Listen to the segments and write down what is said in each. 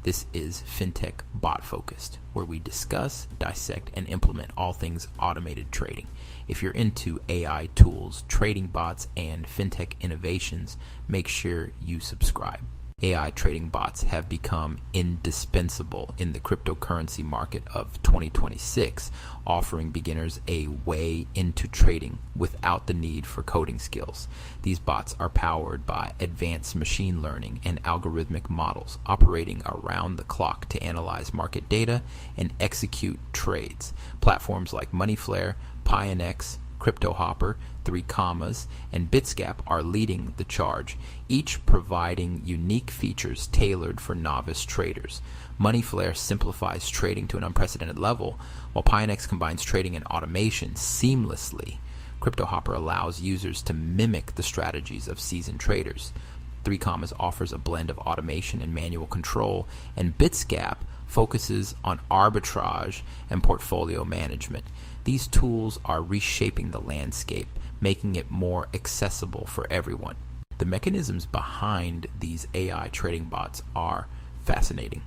This is Fintech Bot Focused, where we discuss, dissect, and implement all things automated trading. If you're into AI tools, trading bots, and fintech innovations, make sure you subscribe. AI trading bots have become indispensable in the cryptocurrency market of 2026, offering beginners a way into trading without the need for coding skills. These bots are powered by advanced machine learning and algorithmic models operating around the clock to analyze market data and execute trades. Platforms like Moneyflare, Pionex, CryptoHopper, 3 Commas, and Bitsgap are leading the charge, each providing unique features tailored for novice traders. Moneyflare simplifies trading to an unprecedented level, while Pionex combines trading and automation seamlessly. CryptoHopper allows users to mimic the strategies of seasoned traders. 3 Commas offers a blend of automation and manual control, and Bitsgap focuses on arbitrage and portfolio management. These tools are reshaping the landscape, making it more accessible for everyone. The mechanisms behind these AI trading bots are fascinating.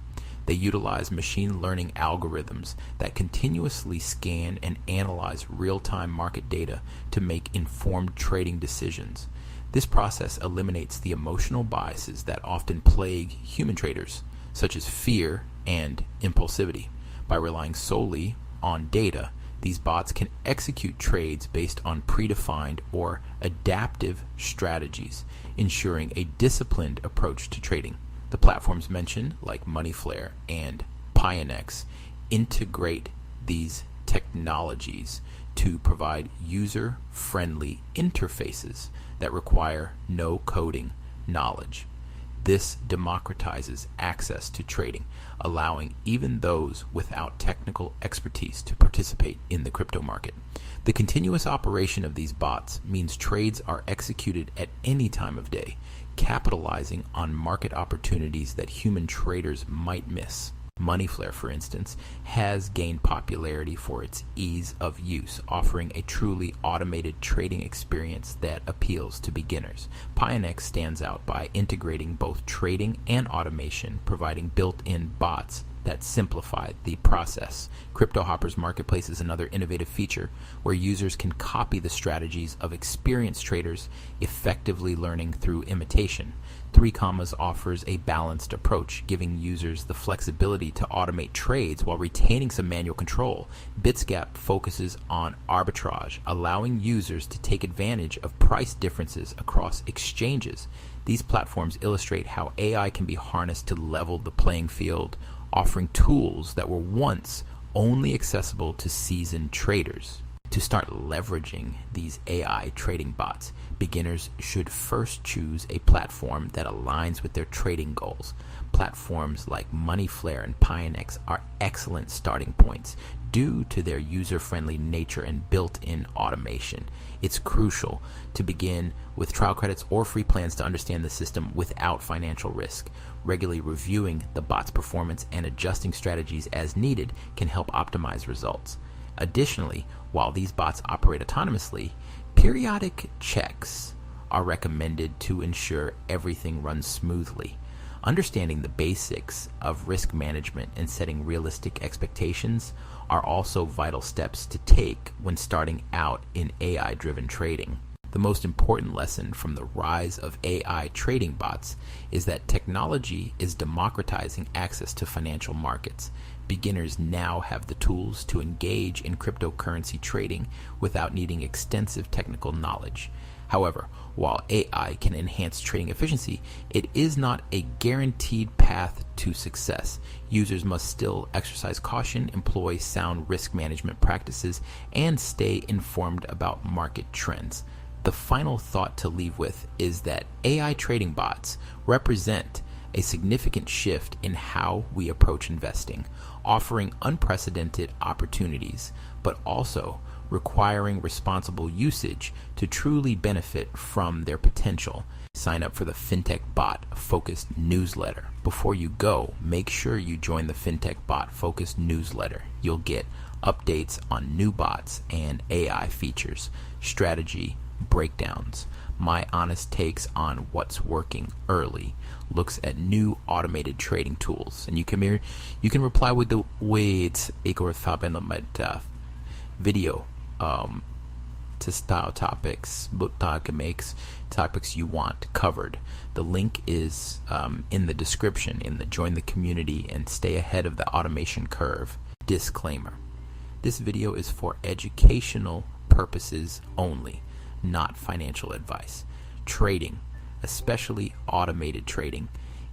They utilize machine learning algorithms that continuously scan and analyze real-time market data to make informed trading decisions. This process eliminates the emotional biases that often plague human traders, such as fear and impulsivity. By relying solely on data, these bots can execute trades based on predefined or adaptive strategies, ensuring a disciplined approach to trading. The platforms mentioned, like Moneyflare and Pionex, integrate these technologies to provide user-friendly interfaces that require no coding knowledge. This democratizes access to trading, allowing even those without technical expertise to participate in the crypto market. The continuous operation of these bots means trades are executed at any time of day, capitalizing on market opportunities that human traders might miss. Moneyflare, for instance, has gained popularity for its ease of use, offering a truly automated trading experience that appeals to beginners. Pionex stands out by integrating both trading and automation, providing built-in bots that simplify the process. CryptoHopper's marketplace is another innovative feature where users can copy the strategies of experienced traders, effectively learning through imitation. 3 Commas offers a balanced approach, giving users the flexibility to automate trades while retaining some manual control. Bitsgap focuses on arbitrage, allowing users to take advantage of price differences across exchanges. These platforms illustrate how AI can be harnessed to level the playing field, offering tools that were once only accessible to seasoned traders. To start leveraging these AI trading bots, beginners should first choose a platform that aligns with their trading goals. Platforms like Moneyflare and Pionex are excellent starting points due to their user-friendly nature and built-in automation. It's crucial to begin with trial credits or free plans to understand the system without financial risk. Regularly reviewing the bot's performance and adjusting strategies as needed can help optimize results. Additionally, while these bots operate autonomously, periodic checks are recommended to ensure everything runs smoothly. Understanding the basics of risk management and setting realistic expectations are also vital steps to take when starting out in AI-driven trading. The most important lesson from the rise of AI trading bots is that technology is democratizing access to financial markets. Beginners now have the tools to engage in cryptocurrency trading without needing extensive technical knowledge. However, while AI can enhance trading efficiency, it is not a guaranteed path to success. Users must still exercise caution, employ sound risk management practices, and stay informed about market trends. The final thought to leave with is that AI trading bots represent a significant shift in how we approach investing, offering unprecedented opportunities, but also requiring responsible usage to truly benefit from their potential. Sign up for the Fintech Bot Focused newsletter. Before you go, make sure you join the Fintech Bot Focused newsletter. You'll get updates on new bots and AI features, strategy breakdowns, my honest takes on what's working early, looks at new automated trading tools. And you can reply with the words ik hoor Fabian met video to style topics, topics you want covered. The link is in the description, in the join the community and stay ahead of the automation curve. Disclaimer: this video is for educational purposes only, not financial advice. Trading, especially automated trading,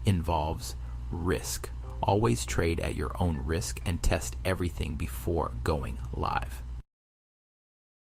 involves risk. Always trade at your own risk and test everything before going live.